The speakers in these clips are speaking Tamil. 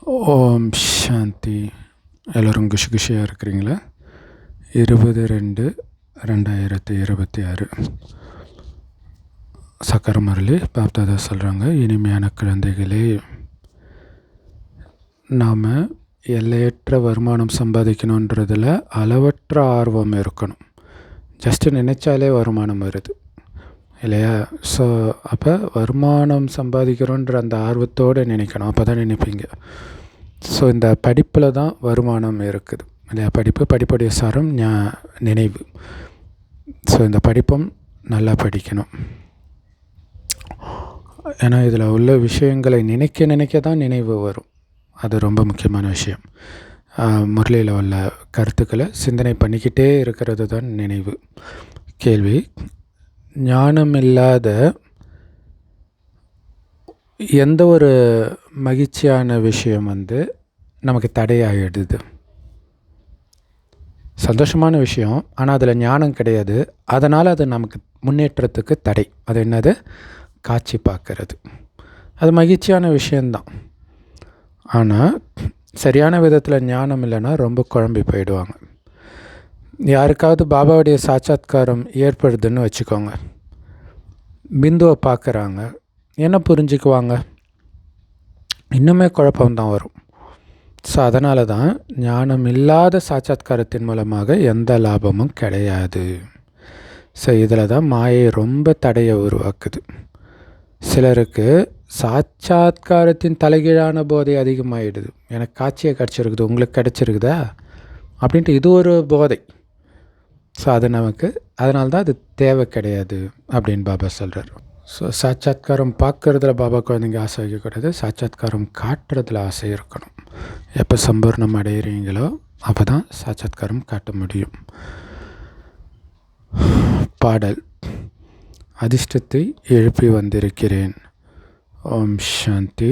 ஓம் சாந்தி. எல்லோரும் குஷி குஷியாக இருக்கிறீங்களா? 20/2/2026 சக்கர முரளி பாப்தாதா சொல்கிறாங்க, இனிமையான குழந்தைகளே, நாம் எல்லையற்ற வருமானம் சம்பாதிக்கணுன்றதில் அளவற்ற ஆர்வம் இருக்கணும். ஜஸ்ட்டு நினச்சாலே வருமானம் வருது இல்லையா? ஸோ அப்போ வருமானம் சம்பாதிக்கிறோன்ற அந்த ஆர்வத்தோடு நினைக்கணும், அப்போ தான் நினைப்பீங்க. ஸோ இந்த படிப்பில் தான் வருமானம் இருக்குது இல்லையா? படிப்புடைய சாரம் நினைவு. ஸோ இந்த படிப்பும் நல்லா படிக்கணும். ஏன்னா இதில் உள்ள விஷயங்களை நினைக்க தான் நினைவு வரும். அது ரொம்ப முக்கியமான விஷயம். முரளியில் உள்ள கருத்துக்களை சிந்தனை பண்ணிக்கிட்டே இருக்கிறது தான் நினைவு. கேள்வி: ஞானம் இல்லாத எந்த ஒரு மகிழ்ச்சியான விஷயம் நமக்கு தடையாகிடுது. சந்தோஷமான விஷயம், ஆனால் அதில் ஞானம் கிடையாது. அதனால் அது நமக்கு முன்னேற்றத்துக்கு தடை. அது என்னது? காட்சி பார்க்கறது. அது மகிழ்ச்சியான விஷயந்தான், ஆனால் சரியான விதத்தில் ஞானம் இல்லைன்னா ரொம்ப குழம்பி போயிடுவாங்க. யாருக்காவது பாபாவுடைய சாட்சாத்காரம் ஏற்படுதுன்னு வச்சுக்கோங்க, பிந்துவை பார்க்குறாங்க, என்ன புரிஞ்சுக்குவாங்க? இன்னுமே குழப்பம்தான் வரும். ஸோ அதனால தான் ஞானம் இல்லாத சாட்சாத்காரத்தின் மூலமாக எந்த லாபமும் கிடையாது. ஸோ இதில் தான் மாயை ரொம்ப தடையை உருவாக்குது. சிலருக்கு சாட்சாத்காரத்தின் தலைகீழான போதை அதிகமாகிடுது. எனக்கு காட்சியை கிடச்சிருக்குது, உங்களுக்கு கிடச்சிருக்குதா அப்படின்ட்டு இது ஒரு போதை. ஸோ அது நமக்கு அதனால்தான் அது தேவை கிடையாது அப்படின்னு பாபா சொல்கிறார். ஸோ சாட்சாத்காரம் பார்க்குறதுல பாபா குழந்தைங்க ஆசை வைக்கக்கூடாது, சாட்சாத்காரம் காட்டுறதுல ஆசை இருக்கணும். எப்போ சம்பூர்ணம் அடைகிறீங்களோ அப்போ தான் சாட்சாத்காரம் காட்ட முடியும். பாடல்: அதிர்ஷ்டத்தை எழுப்பி வந்திருக்கிறேன். ஓம் சாந்தி.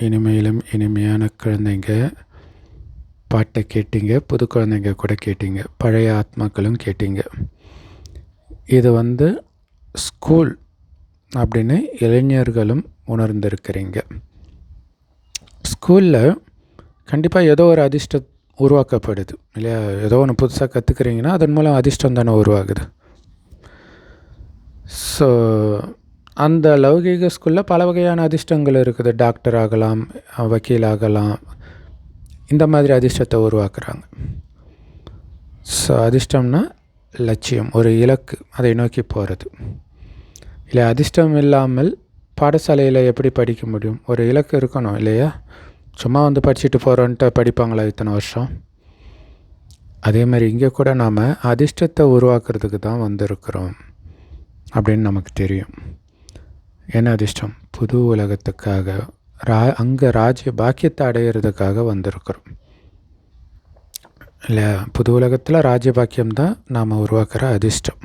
இனிமையிலும் இனிமையான குழந்தைங்க, பாட்டை கேட்டீங்க, புது குழந்தைங்க கூட கேட்டீங்க, பழைய ஆத்மாக்களும் கேட்டீங்க. இது ஸ்கூல் அப்படின்னு இளைஞர்களும் உணர்ந்திருக்கிறீங்க. ஸ்கூலில் கண்டிப்பாக ஏதோ ஒரு அதிர்ஷ்டம் உருவாக்கப்படுது இல்லையா? ஏதோ ஒன்று புதுசாக கற்றுக்குறீங்கன்னா அதன் மூலம் அதிர்ஷ்டம் தானே உருவாகுது. ஸோ அந்த லௌகீக ஸ்கூலில் பல வகையான அதிர்ஷ்டங்கள் இருக்குது. டாக்டர் ஆகலாம், வக்கீல் ஆகலாம், இந்த மாதிரி அதிர்ஷ்டத்தை உருவாக்குறாங்க. ஸோ அதிர்ஷ்டம்னா லட்சியம், ஒரு இலக்கு, அதை நோக்கி போகிறது இல்லை. அதிர்ஷ்டம் இல்லாமல் பாடசாலையில் எப்படி படிக்க முடியும்? ஒரு இலக்கு இருக்கணும் இல்லையா? சும்மா படிச்சுட்டு போகிறோன்ட்டு படிப்பாங்களா இத்தனை வருஷம்? அதே மாதிரி இங்கே கூட நாம் அதிர்ஷ்டத்தை உருவாக்குறதுக்கு தான் வந்திருக்கிறோம் அப்படின்னு நமக்கு தெரியும். என்ன அதிர்ஷ்டம்? புது உலகத்துக்காக, அங்கே ராஜ்ய பாக்கியத்தை அடையிறதுக்காக வந்திருக்கிறோம் இல்லையா? புது உலகத்தில் ராஜ்ய பாக்கியம்தான் நாம் உருவாக்குற அதிர்ஷ்டம்.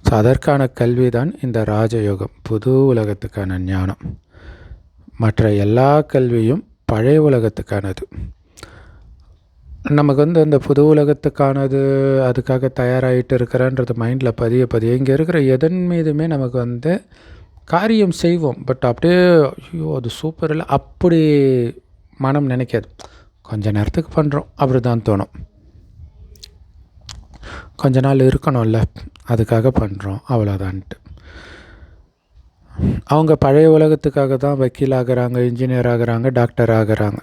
ஸோ அதற்கான கல்வி தான் இந்த ராஜயோகம், புது உலகத்துக்கான ஞானம். மற்ற எல்லா கல்வியும் பழைய உலகத்துக்கானது. நமக்கு அந்த புது உலகத்துக்கானது அதுக்காக தயாராகிட்டு இருக்கிறன்றது மைண்டில் பதிய இங்கே இருக்கிற எதன் மீதுமே நமக்கு காரியம் செய்வோம். பட் அப்படியே ஐயோ அது சூப்பர் இல்லை அப்படி மனம் நினைக்காது. கொஞ்ச நேரத்துக்கு பண்ணுறோம் அப்படி தான் தோணும். கொஞ்ச நாள் இருக்கணும்ல, அதுக்காக பண்ணுறோம் அவ்வளோதான்ட்டு. அவங்க பழைய உலகத்துக்காக தான் வக்கீல் ஆகிறாங்க, இன்ஜினியர் ஆகிறாங்க, டாக்டர் ஆகிறாங்க.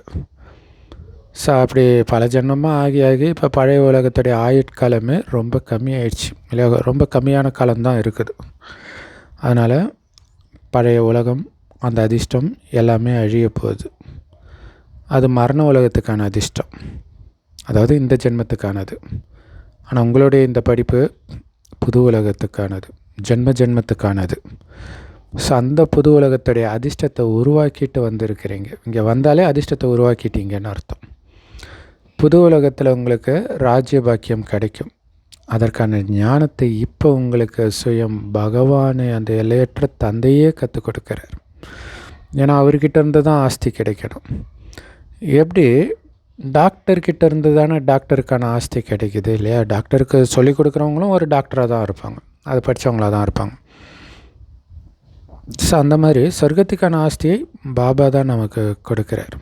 ஸோ அப்படி பல ஜென்மமாக ஆகி இப்போ பழைய உலகத்துடைய ஆயுட்காலமே ரொம்ப கம்மியாயிடுச்சு இல்லையா? ரொம்ப கம்மியான காலம்தான் இருக்குது. அதனால் பழைய உலகம், அந்த அதிர்ஷ்டம் எல்லாமே அழிய போகுது. அது மரண உலகத்துக்கான அதிர்ஷ்டம், அதாவது இந்த ஜென்மத்துக்கானது. ஆனால் உங்களுடைய இந்த படிப்பு புது உலகத்துக்கானது, ஜென்மத்துக்கானது. ஸோ அந்த புது உலகத்துடைய அதிர்ஷ்டத்தை உருவாக்கிட்டு வந்திருக்கிறீங்க. இங்கே வந்தாலே அதிர்ஷ்டத்தை உருவாக்கிட்டீங்கன்னு அர்த்தம். புது உலகத்தில் உங்களுக்கு ராஜ்ய பாக்கியம் கிடைக்கும். அதற்கான ஞானத்தை இப்போ உங்களுக்கு சுயம் பகவானை, அந்த எல்லையற்ற தந்தையே கற்றுக் கொடுக்குறார். ஏன்னா அவர்கிட்ட இருந்து தான் ஆஸ்தி கிடைக்கணும். எப்படி டாக்டர்கிட்ட இருந்து தானே டாக்டருக்கான ஆஸ்தி கிடைக்குது இல்லையா? டாக்டருக்கு சொல்லிக் கொடுக்குறவங்களும் ஒரு டாக்டராக தான் இருப்பாங்க, அது படித்தவங்களாக தான் இருப்பாங்க. ஸோ அந்த மாதிரி சொர்க்கத்துக்கான ஆஸ்தியை பாபா தான் நமக்கு கொடுக்குறார்.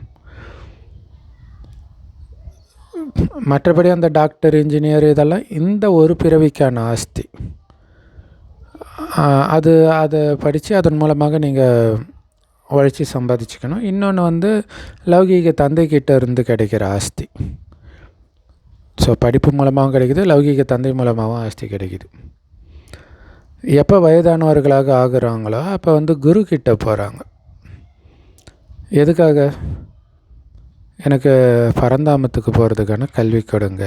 மற்றபடி அந்த டாக்டர், இன்ஜினியர் இதெல்லாம் இந்த ஒரு பிறவிக்கான ஆஸ்தி. அதை படித்து அதன் மூலமாக நீங்கள் உழைச்சி சம்பாதிச்சுக்கணும். இன்னொன்று வந்து லௌகீக தந்தைக்கிட்ட இருந்து கிடைக்கிற ஆஸ்தி. ஸோ படிப்பு மூலமாகவும் கிடைக்குது, லௌகீக தந்தை மூலமாகவும் ஆஸ்தி கிடைக்குது. எப்போ வயதானவர்களாக ஆகுறாங்களோ அப்போ வந்து குரு கிட்ட போகிறாங்க. எதுக்காக? எனக்கு பரந்தாமத்துக்கு போகிறதுக்கான கல்வி கொடுங்க,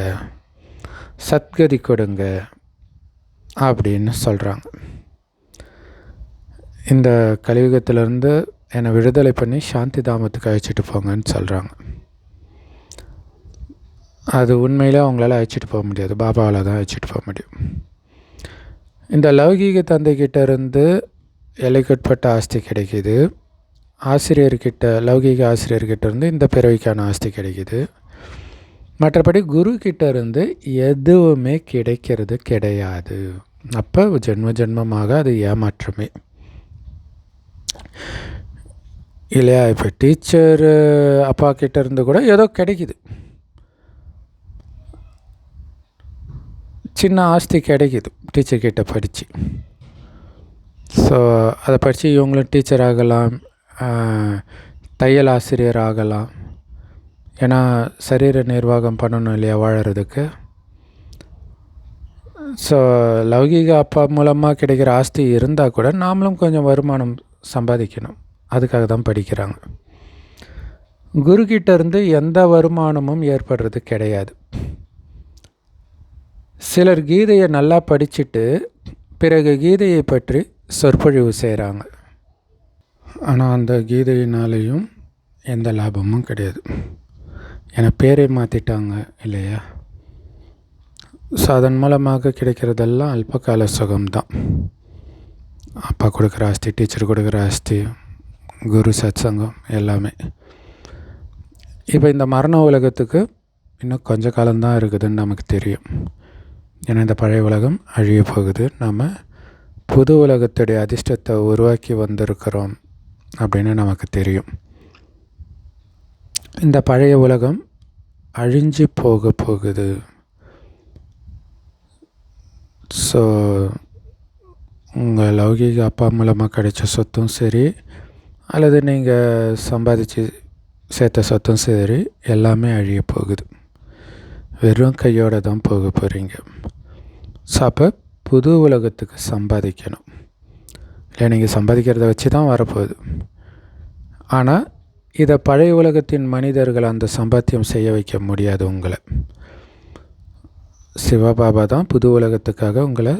சத்கதி கொடுங்க அப்படின்னு சொல்கிறாங்க. இந்த கலியுகத்திலேருந்து என்னை விடுதலை பண்ணி சாந்தி தாமத்துக்கு அழைச்சிட்டு போங்கன்னு சொல்கிறாங்க. அது உண்மையிலே அவங்களால அழைச்சிட்டு போக முடியாது, பாபாவால் தான் அழைச்சிட்டு போக முடியும். இந்த லௌகீக தந்தைக்கிட்ட இருந்து எல்லைக்குட்பட்ட ஆஸ்தி கிடைக்கிது. ஆசிரியர்கிட்ட, லௌகீக ஆசிரியர்கிட்ட இருந்து இந்த பிறவிக்கான ஆஸ்தி கிடைக்கிது. மற்றபடி குரு கிட்ட இருந்து எதுவுமே கிடைக்கிறது கிடையாது. அப்போ ஜென்ம ஜென்மமாக அது ஏமாற்றமே இல்லையா? இப்போ டீச்சர் அப்பா கிட்ட இருந்து கூட ஏதோ கிடைக்கிது, சின்ன ஆஸ்தி கிடைக்கிது டீச்சர்கிட்ட படித்து. ஸோ அதை படித்து இவங்களும் டீச்சர் ஆகலாம், தையல் ஆசிரியர் ஆகலாம். ஏன்னா சரீர நிர்வாகம் பண்ணணும் இல்லையா வாழறதுக்கு. ஸோ லௌகீக அப்பா மூலமாக கிடைக்கிற ஆஸ்தி இருந்தால் கூட நாமளும் கொஞ்சம் வருமானம் சம்பாதிக்கணும், அதுக்காக தான் படிக்கிறாங்க. குருக்கிட்ட இருந்து எந்த வருமானமும் ஏற்படுறது கிடையாது. சிலர் கீதையை நல்லா படிச்சுட்டு பிறகு கீதையை பற்றி சொற்பொழிவு செய்கிறாங்க. ஆனால் அந்த கீதையினாலேயும் எந்த லாபமும் கிடையாது. ஏன்னா பேரை மாற்றிட்டாங்க இல்லையா? ஸோ அதன் மூலமாக கிடைக்கிறதெல்லாம் அல்பகால சுகம்தான். அப்பா கொடுக்குற ஆஸ்தி, டீச்சர் கொடுக்குற ஆஸ்தி, குரு சத்சங்கம் எல்லாமே. இப்போ இந்த மரண உலகத்துக்கு இன்னும் கொஞ்ச காலம்தான் இருக்குதுன்னு நமக்கு தெரியும். ஏன்னா இந்த பழைய உலகம் அழிய போகுது, நாம் புது உலகத்துடைய அதிர்ஷ்டத்தை உருவாக்கி வந்திருக்கிறோம் அப்படின்னு நமக்கு தெரியும். இந்த பழைய உலகம் அழிஞ்சு போக போகுது. ஸோ உங்கள் லௌகீக அப்பா மூலமாக கிடைச்ச சொத்தும் சரி, அல்லது நீங்கள் சம்பாதிச்சு சேர்த்த சொத்தும் சரி, எல்லாமே அழிய போகுது. வெறும் கையோடு தான் போக போகிறீங்க. ஸோ அப்போ புது உலகத்துக்கு சம்பாதிக்கணும். இல்லை நீங்கள் சம்பாதிக்கிறத வச்சு தான் வரப்போகுது. ஆனால் இதை பழைய உலகத்தின் மனிதர்கள் அந்த சம்பாத்தியம் செய்ய வைக்க முடியாது உங்களை. சிவபாபா தான் புது உலகத்துக்காக உங்களை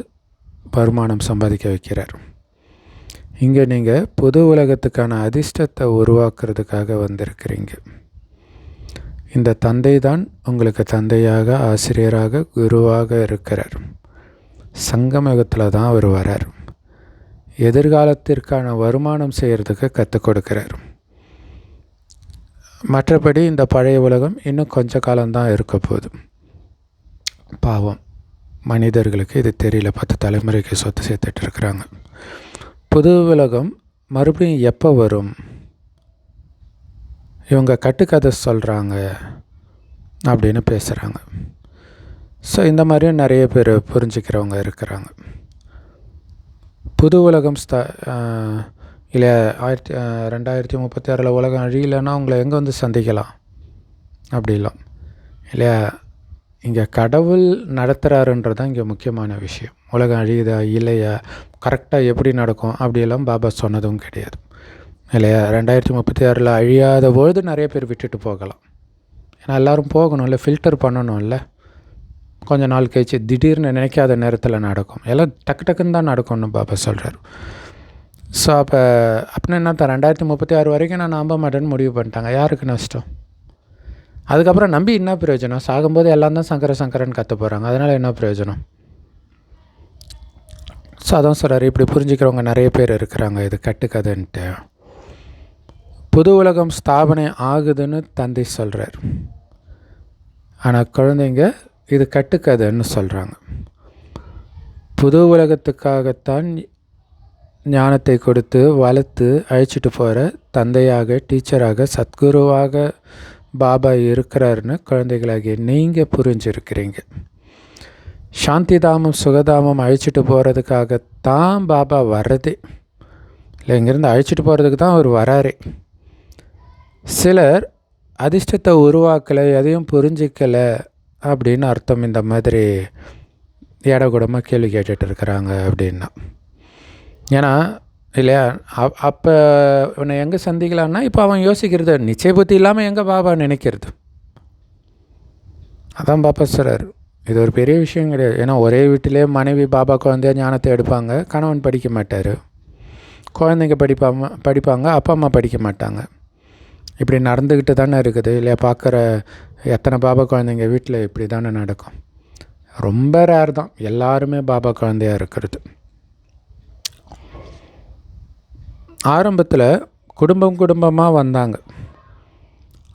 வருமானம் சம்பாதிக்க வைக்கிறார். இங்கே நீங்கள் புது உலகத்துக்கான அதிர்ஷ்டத்தை உருவாக்குறதுக்காக வந்திருக்கிறீங்க. இந்த தந்தை தான் உங்களுக்கு தந்தையாக, ஆசிரியராக, குருவாக இருக்கிறார். சங்கமயுகத்தில் தான் அவர் வரார். எதிர்காலத்திற்கான வருமானம் செய்கிறதுக்கு கற்றுக் கொடுக்கிறார். மற்றபடி இந்த பழைய உலகம் இன்னும் கொஞ்ச காலம்தான் இருக்க போகுது. பாவம் மனிதர்களுக்கு இது தெரியல. 10 தலைமுறைக்கு சொத்து சேர்த்துட்டு இருக்கிறாங்க. புது உலகம் மறுபடியும் எப்போ வரும்? இவங்க கட்டுக்கதை சொல்கிறாங்க அப்படின்னு பேசுகிறாங்க. ஸோ இந்த மாதிரியும் நிறைய பேர் புரிஞ்சுக்கிறவங்க இருக்கிறாங்க. புது உலகம் இல்லை 2036 உலகம் அழியலைன்னா உங்களை எங்கே வந்து சந்திக்கலாம் அப்படிலாம் இல்லையா? இங்கே கடவுள் நடத்துகிறாருன்றது தான் இங்கே முக்கியமான விஷயம். உலகம் அழியுதா இல்லையா, கரெக்டாக எப்படி நடக்கும் அப்படியெல்லாம் பாபா சொன்னதும் கிடையாது இல்லையா? 2036 அழியாத பொழுது நிறைய பேர் விட்டுட்டு போகலாம். ஏன்னா எல்லோரும் போகணும் இல்லை, ஃபில்டர் பண்ணணும் இல்லை. கொஞ்சம் நாள் கழிச்சு திடீர்னு நினைக்காத நேரத்தில் நடக்கும். எல்லாம் டக்கு டக்குன்னு தான் நடக்கும்னு பாபா சொல்கிறார். ஸோ அப்படின்னு என்ன தான் 2036 வரைக்கும் நான் நம்ப மாட்டேன்னு முடிவு பண்ணிட்டாங்க. யாருக்கு நஷ்டம்? அதுக்கப்புறம் நம்பி என்ன பிரயோஜனம்? சாகும்போது எல்லாம் தான் சங்கரன்னு கற்று போகிறாங்க. அதனால் என்ன பிரயோஜனம்? ஸோ அதான் சொல்கிறார், இப்படி புரிஞ்சுக்கிறவங்க நிறைய பேர் இருக்கிறாங்க. இது கட்டுக்கதைன்ட்டு. புது உலகம் ஸ்தாபனை ஆகுதுன்னு தந்தை சொல்கிறார். ஆனால் குழந்தைங்க இது கட்டுக்கதைன்னு சொல்கிறாங்க. புது உலகத்துக்காகத்தான் ஞானத்தை கொடுத்து வளர்த்து அழைச்சிட்டு போகிற தந்தையாக, டீச்சராக, சத்குருவாக பாபா இருக்கிறாருன்னு குழந்தைகளாகிய நீங்கள் புரிஞ்சிருக்கிறீங்க. சாந்தி தாமம் சுகதாமம் அழைச்சிட்டு போகிறதுக்காகத்தான் பாபா வர்றதே. இல்லை, இங்கேருந்து அழைச்சிட்டு போகிறதுக்கு தான் அவர் வராரே. சிலர் அதிர்ஷ்டத்தை உருவாக்கலை, எதையும் புரிஞ்சிக்கலை அப்படின்னு அர்த்தம். இந்த மாதிரி ஏடகூடமாக கேள்வி கேட்டுட்டு இருக்கிறாங்க அப்படின்னா. ஏன்னா இல்லையா, அப்போ உன்னை எங்கே சந்திக்கலான்னா, இப்போ அவன் யோசிக்கிறது நிச்சய புத்தி இல்லாமல் எங்கே பாபா நினைக்கிறது. அதான் பாப்பா சொல்கிறார், இது ஒரு பெரிய விஷயம் கிடையாது. ஏன்னா ஒரே வீட்டிலே மனைவி பாபா குழந்தைய ஞானத்தை எடுப்பாங்க, கணவன் படிக்க மாட்டார். குழந்தைங்க படிப்பாங்க, அப்பா அம்மா படிக்க மாட்டாங்க. இப்படி நடந்துக்கிட்டு தானே இருக்குது இல்லையா. பார்க்குற எத்தனை பாபா குழந்தைங்க வீட்டில் இப்படி தானே நடக்கும். ரொம்ப ரேர் தான் எல்லாருமே பாபா குழந்தையாக இருக்கிறது. ஆரம்பத்தில் குடும்பமாக வந்தாங்க.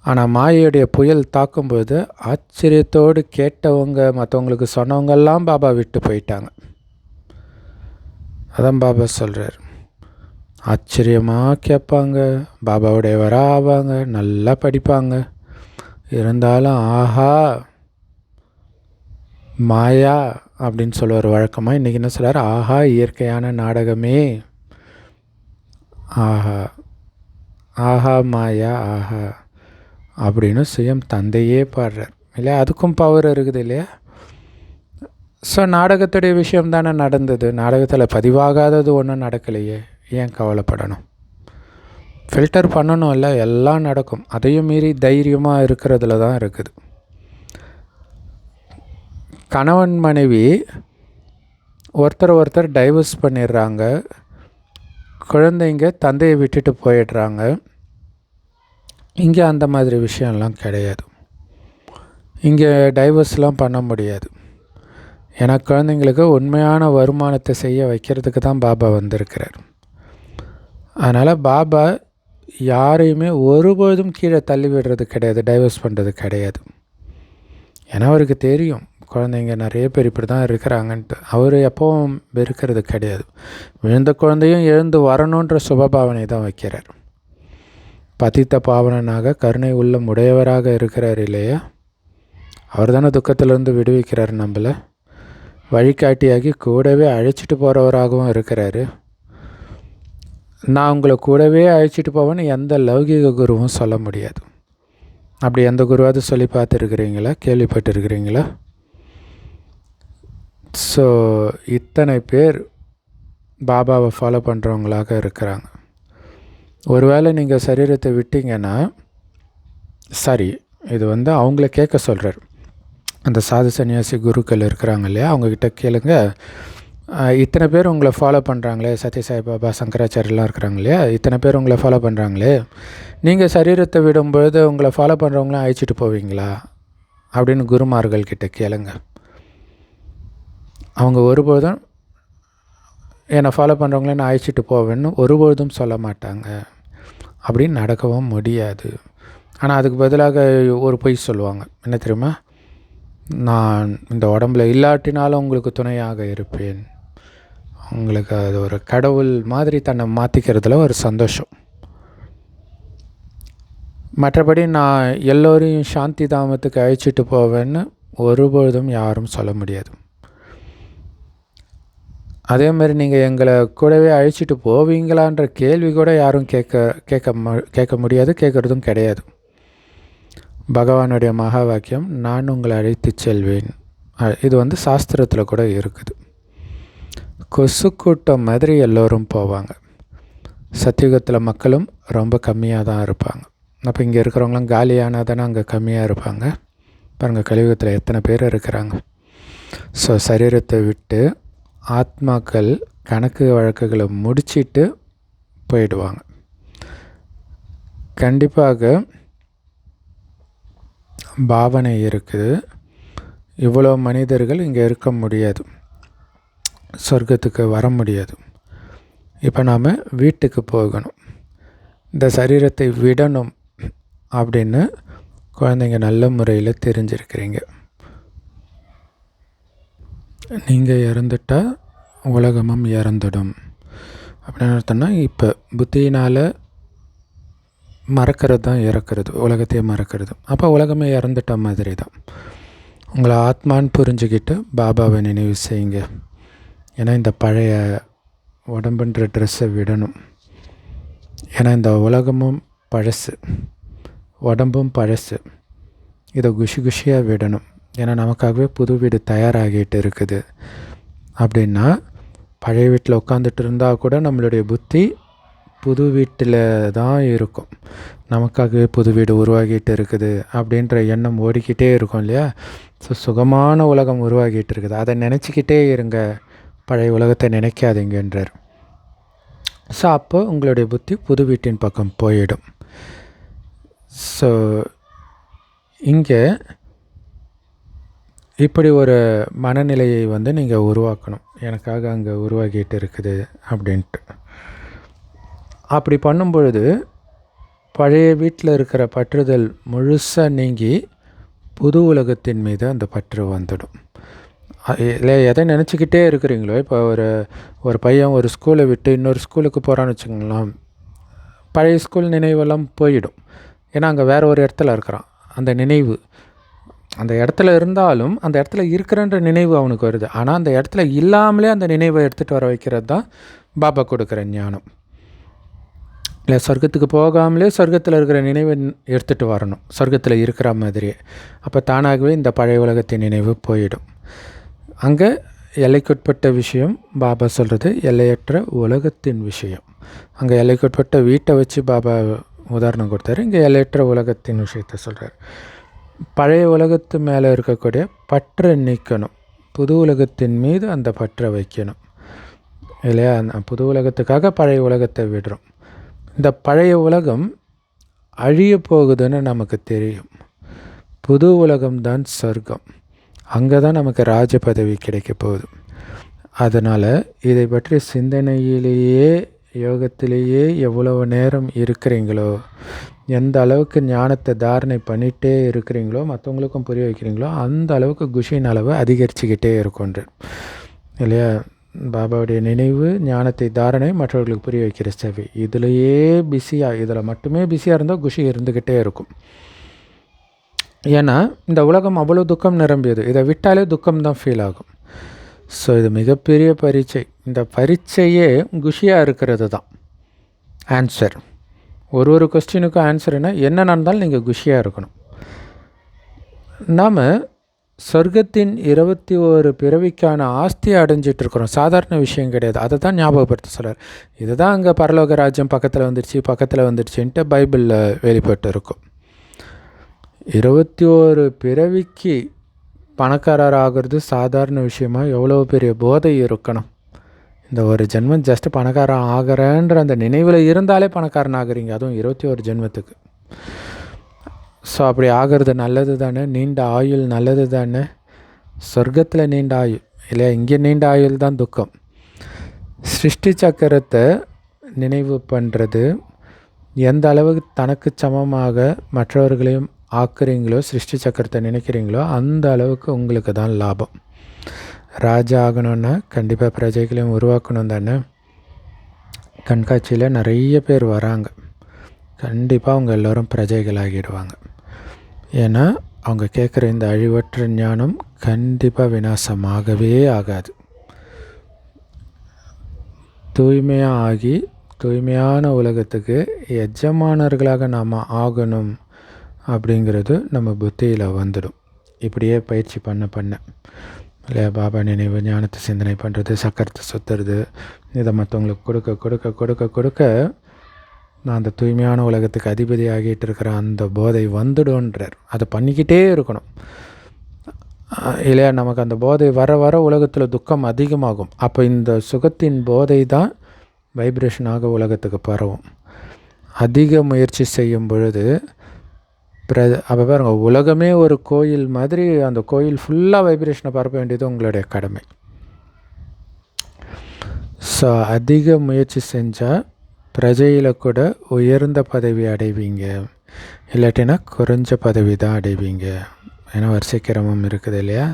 ஆனால் மாயையுடைய புயல் தாக்கும்போது ஆச்சரியத்தோடு கேட்டவங்க, மற்றவங்களுக்கு சொன்னவங்கெல்லாம் பாபா விட்டு போயிட்டாங்க. அதான் பாபா சொல்கிறார், ஆச்சரியமாக கேட்பாங்க, பாபாவுடையவராக ஆவாங்க, நல்லா படிப்பாங்க. இருந்தாலும் ஆஹா மாயா அப்படின்னு சொல்லுவார் வழக்கமாக. இன்றைக்கி என்ன சொல்கிறார், ஆஹா இயற்கையான நாடகமே, ஆஹா ஆஹா மாயா ஆஹா அப்படின்னு சுயம் தந்தையே பாடுறார் இல்லையா. அதுக்கும் பவர் இருக்குது இல்லையா. ஸோ நாடகத்துடைய விஷயம் தானே நடந்தது. நாடகத்தில் பதிவாகாதது ஒன்றும் நடக்கலையே, ஏன் கவலைப்படணும்? ஃபில்டர் பண்ணணும் இல்லை, எல்லாம் நடக்கும். அதையும் மீறி தைரியமாக இருக்கிறதுல தான் இருக்குது. கணவன் மனைவி ஒருத்தர் டைவர்ஸ் பண்ணிடுறாங்க, குழந்தைங்க தந்தையை விட்டுட்டு போயிடுறாங்க. இங்கே அந்த மாதிரி விஷயம்லாம் கிடையாது. இங்கே டைவர்ஸ்லாம் பண்ண முடியாது. ஏன்னா குழந்தைங்களுக்கு உண்மையான வருமானத்தை செய்ய வைக்கிறதுக்கு தான் பாபா வந்திருக்கிறார். அதனால் பாபா யாரையுமே ஒருபோதும் கீழே தள்ளி விடுறது கிடையாது, டைவர்ஸ் பண்ணுறது கிடையாது. ஏன்னா அவருக்கு தெரியும் குழந்தைங்க நிறைய பேர் இப்படி தான் இருக்கிறாங்கன்ட்டு. அவர் எப்பவும் வெறுக்கிறது கிடையாது. விழுந்த குழந்தையும் எழுந்து வரணுன்ற சுபபாவனை தான் வைக்கிறார். பதித்த பாவனனாக கருணை உள்ள உடையவராக இருக்கிறார் இல்லையா. அவர் தானே துக்கத்திலிருந்து விடுவிக்கிறார். நம்மளை வழிகாட்டியாகி கூடவே அழைச்சிட்டு போகிறவராகவும் இருக்கிறாரு. நான் உங்களை கூடவே அழைச்சிட்டு போவேன்னு எந்த லௌகிக குருவும் சொல்ல முடியாது. அப்படி எந்த குருவாவது சொல்லி பார்த்துருக்குறீங்களா, கேள்விப்பட்டிருக்கிறீங்களா? ஸோ இத்தனை பேர் பாபாவை ஃபாலோ பண்ணுறவங்களாக இருக்கிறாங்க. ஒருவேளை நீங்கள் சரீரத்தை விட்டீங்கன்னா சரி, இது அவங்கள கேட்க சொல்கிறார். அந்த சாது சன்னியாசி குருக்கள் இருக்கிறாங்க இல்லையா, அவங்கக்கிட்ட கேளுங்க, இத்தனை பேர் உங்களை ஃபாலோ பண்ணுறாங்களே, சத்யசாய் பாபா சங்கராச்சாரியெலாம் இருக்கிறாங்க இல்லையா, இத்தனை பேர் உங்களை ஃபாலோ பண்ணுறாங்களே, நீங்கள் சரீரத்தை விடும்பொழுது உங்களை ஃபாலோ பண்ணுறவங்களாம் அழைச்சிட்டு போவீங்களா அப்படின்னு குருமார்கள் கிட்ட கேளுங்க. அவங்க ஒருபோதும் என்னை ஃபாலோ பண்ணுறவங்கள நான் அழைச்சிட்டு போவேன்னு ஒருபோதும் சொல்ல மாட்டாங்க. அப்படின்னு நடக்கவும் முடியாது. ஆனால் அதுக்கு பதிலாக ஒரு பொய் சொல்லுவாங்க. என்ன தெரியுமா? நான் இந்த உடம்புல இல்லாட்டினாலும் உங்களுக்கு துணையாக இருப்பேன். உங்களுக்கு அது ஒரு கடவுள் மாதிரி தன்னை மாற்றிக்கிறதுல ஒரு சந்தோஷம். மற்றபடி நான் எல்லோரையும் சாந்தி தாமத்துக்கு அழைச்சிட்டு போவேன்னு ஒருபொழுதும் யாரும் சொல்ல முடியாது. அதே மாதிரி நீங்கள் எங்களை கூடவே அழைச்சிட்டு போவீங்களான்ற கேள்வி கூட யாரும் கேட்க முடியாது, கேட்குறதும் கிடையாது. பகவானுடைய மகா வாக்கியம், நான் உங்களை அழைத்து செல்வேன். இது சாஸ்திரத்தில் கூட இருக்குது. கொசு கூட்டம் மாதிரி எல்லோரும் போவாங்க. சத்தியுகத்தில் மக்களும் ரொம்ப கம்மியாக தான் இருப்பாங்க. அப்போ இங்கே இருக்கிறவங்களாம் காலியானால் தானே அங்கே கம்மியாக இருப்பாங்க. பாருங்கள் கலியுகத்தில் எத்தனை பேர் இருக்கிறாங்க. ஸோ சரீரத்தை விட்டு ஆத்மாக்கள் கணக்கு வழக்குகளை முடிச்சிட்டு போயிடுவாங்க. கண்டிப்பாக பாவனை இருக்குது. இவ்வளோ மனிதர்கள் இங்கே இருக்க முடியாது, சொர்க்கத்துக்கு வர முடியாது. இப்போ நாம் வீட்டுக்கு போகணும், இந்த சரீரத்தை விடணும் அப்படின்னு குழந்தைங்க நல்ல முறையில் தெரிஞ்சிருக்கிறீங்க. நீங்கள் இறந்துட்டால் உலகமும் இறந்துடும் அப்படின்னு அர்த்தம்னா, இப்போ புத்தியினால் மறக்கிறது தான் இறக்கிறது, உலகத்தையே மறக்கிறது. அப்போ உலகமே இறந்துட்ட மாதிரி தான். உங்களை ஆத்மான்னு புரிஞ்சுக்கிட்டு பாபாவை நினைவு செய்யுங்க. ஏன்னா இந்த பழைய உடம்புன்ற ட்ரெஸ்ஸை விடணும். ஏன்னா இந்த உலகமும் பழசு, உடம்பும் பழசு. இதை குஷியாக விடணும். ஏன்னா நமக்காகவே புது வீடு தயாராகிட்டு இருக்குது. அப்படின்னா பழைய வீட்டில் உட்காந்துட்டு இருந்தால் கூட நம்மளுடைய புத்தி புது வீட்டில் தான் இருக்கும். நமக்காகவே புது வீடு உருவாகிட்டு இருக்குது அப்படின்ற எண்ணம் ஓடிக்கிட்டே இருக்கும் இல்லையா? ஸோ சுகமான உலகம் உருவாகிட்டு இருக்குது. அதை நினச்சிக்கிட்டே இருங்க, பழைய உலகத்தை நினைக்காதீங்கன்றார். ஸோ அப்போ உங்களுடைய புத்தி புது வீட்டின் பக்கம் போயிடும். ஸோ இங்கே இப்படி ஒரு மனநிலையை நீங்கள் உருவாக்கணும். எனக்காக அங்கே உருவாகிட்டு இருக்குது அப்படின்ட்டு. அப்படி பண்ணும் பொழுது பழைய வீட்டில் இருக்கிற பற்றுதல் முழுசாக நீங்கி புது உலகத்தின் மீது அந்த பற்று வந்துடும். இல்லை எதை நினச்சிக்கிட்டே இருக்கிறீங்களோ, இப்போ ஒரு பையன் ஒரு ஸ்கூலை விட்டு இன்னொரு ஸ்கூலுக்கு போகிறான்னு வச்சுக்கோங்களேன், பழைய ஸ்கூல் நினைவெல்லாம் போயிடும். ஏன்னா அங்கே வேறு ஒரு இடத்துல இருக்கிறான். அந்த நினைவு அந்த இடத்துல இருந்தாலும் அந்த இடத்துல இருக்கிறன்ற நினைவு அவனுக்கு வருது. ஆனால் அந்த இடத்துல இல்லாமலே அந்த நினைவை எடுத்துகிட்டு வர வைக்கிறது தான் பாபா கொடுக்குற ஞானம். இல்லை சொர்க்கத்துக்கு போகாமலே சொர்க்கத்தில் இருக்கிற நினைவை எடுத்துகிட்டு வரணும், சொர்க்கத்தில் இருக்கிற மாதிரியே. அப்போ தானாகவே இந்த பழைய உலகத்தின் நினைவு போயிடும். அங்கே எல்லைக்குட்பட்ட விஷயம் பாபா சொல்கிறது எல்லையற்ற உலகத்தின் விஷயம். அங்கே எல்லைக்குட்பட்ட வீட்டை வச்சு பாபா உதாரணம் கொடுத்தாரு. இங்கே எல்லையற்ற உலகத்தின் விஷயத்தை சொல்கிறார். பழைய உலகத்து மேலே இருக்கக்கூடிய பற்றை நீக்கணும், புது உலகத்தின் மீது அந்த பற்றை வைக்கணும் இல்லையா? அந்த புது உலகத்துக்காக பழைய உலகத்தை விடுறோம். இந்த பழைய உலகம் அழிய போகுதுன்னு நமக்கு தெரியும். புது உலகம்தான் சொர்க்கம். அங்கே தான் நமக்கு ராஜ பதவி கிடைக்க போகுது. அதனால் இதை பற்றி சிந்தனையிலேயே யோகத்திலேயே எவ்வளவு நேரம் இருக்கிறீங்களோ, எந்த அளவுக்கு ஞானத்தை தாரணை பண்ணிகிட்டே இருக்கிறீங்களோ, மற்றவங்களுக்கும் புரிய வைக்கிறீங்களோ, அந்த அளவுக்கு குஷியின் அளவு அதிகரிச்சுக்கிட்டே இருக்கும்ன்ற இல்லையா? பாபாவுடைய நினைவு, ஞானத்தை தாரணை, மற்றவர்களுக்கு புரிய வைக்கிற சேவை, இதிலையே பிஸியாக, இதில் மட்டுமே பிஸியாக இருந்தால் குஷி இருந்துக்கிட்டே இருக்கும். ஏன்னா இந்த உலகம் அவ்வளோ துக்கம் நிரம்பியது. இதை விட்டாலே துக்கம்தான் ஃபீல் ஆகும். ஸோ இது மிகப்பெரிய பரீட்சை. இந்த பரீட்சையே குஷியாக இருக்கிறது தான் ஆன்சர். ஒரு கொஸ்டினுக்கும் ஆன்சர்னா என்ன நடந்தாலும் நீங்கள் குஷியாக இருக்கணும். நாம் சொர்க்கத்தின் 21 பிறவிக்கான ஆஸ்தியை அடைஞ்சிட்ருக்கிறோம். சாதாரண விஷயம் கிடையாது. அதை தான் ஞாபகப்படுத்த சொல்கிறார். இதுதான் அங்கே பரலோக ராஜ்யம் பக்கத்தில் வந்துடுச்சுன்ட்டு பைபிளில் வெளிப்பட்டு இருக்கும். 21 பிறவிக்கு பணக்காரர் ஆகிறது சாதாரண விஷயமா? எவ்வளோ பெரிய போதை இருக்கணும். இந்த ஒரு ஜென்மம் ஜஸ்ட் பணக்காரன் ஆகிறேன்ற அந்த நினைவில் இருந்தாலே பணக்காரன் ஆகுறீங்க, அதுவும் 21 ஜென்மத்துக்கு. ஸோ அப்படி ஆகிறது நல்லது தானே? நீண்ட ஆயுள் நல்லது தானே? சொர்க்கத்தில் நீண்ட ஆயுள் இல்லையா? இங்கே நீண்ட ஆயுள் தான் துக்கம். சிருஷ்டி சக்கரத்தை நினைவு பண்ணுறது, எந்த அளவுக்கு தனக்கு சமமாக மற்றவர்களையும் ஆக்குறீங்களோ, சிருஷ்டி சக்கரத்தை நினைக்கிறீங்களோ, அந்த அளவுக்கு உங்களுக்கு தான் லாபம். ராஜா ஆகணுன்னா கண்டிப்பாக பிரஜைகளையும் உருவாக்கணும் தானே? கண்காட்சியில் நிறைய பேர் வராங்க, கண்டிப்பாக அவங்க எல்லோரும் பிரஜைகள் ஆகிடுவாங்க. ஏன்னா அவங்க கேட்குற இந்த அழிவற்ற ஞானம் கண்டிப்பாக விநாசமாகவே ஆகாது. தூய்மையாக ஆகி தூய்மையான உலகத்துக்கு எஜமானர்களாக நாம் ஆகணும் அப்படிங்கிறது நம்ம புத்தியில் வந்துடும். இப்படியே பயிற்சி பண்ண இல்லையா? பாபா நினைவு, ஞானத்தை சிந்தனை பண்ணுறது, சக்கரத்தை சுற்றுறது, இதை மற்றவங்களுக்கு கொடுக்க நான் அந்த தூய்மையான உலகத்துக்கு அதிபதி ஆகிட்டு இருக்கிற அந்த போதை வந்துடும்ன்றார். அதை பண்ணிக்கிட்டே இருக்கணும் இல்லையா? நமக்கு அந்த போதை வர உலகத்தில் துக்கம் அதிகமாகும். அப்போ இந்த சுகத்தின் போதை தான் வைப்ரேஷனாக உலகத்துக்கு பரவும். அதிக முயற்சி செய்யும் பொழுது அப்போ பாருங்க, உலகமே ஒரு கோயில் மாதிரி அந்த கோயில் ஃபுல்லாக வைப்ரேஷனை பரப்ப வேண்டியது உங்களுடைய கடமை. ஸோ அதிக முயற்சி செஞ்சால் பிரஜையில் கூட உயர்ந்த பதவி அடைவீங்க, இல்லாட்டினா குறைஞ்ச பதவி தான் அடைவீங்க. ஏன்னா வரிசை கிரமம் இருக்குது இல்லையா?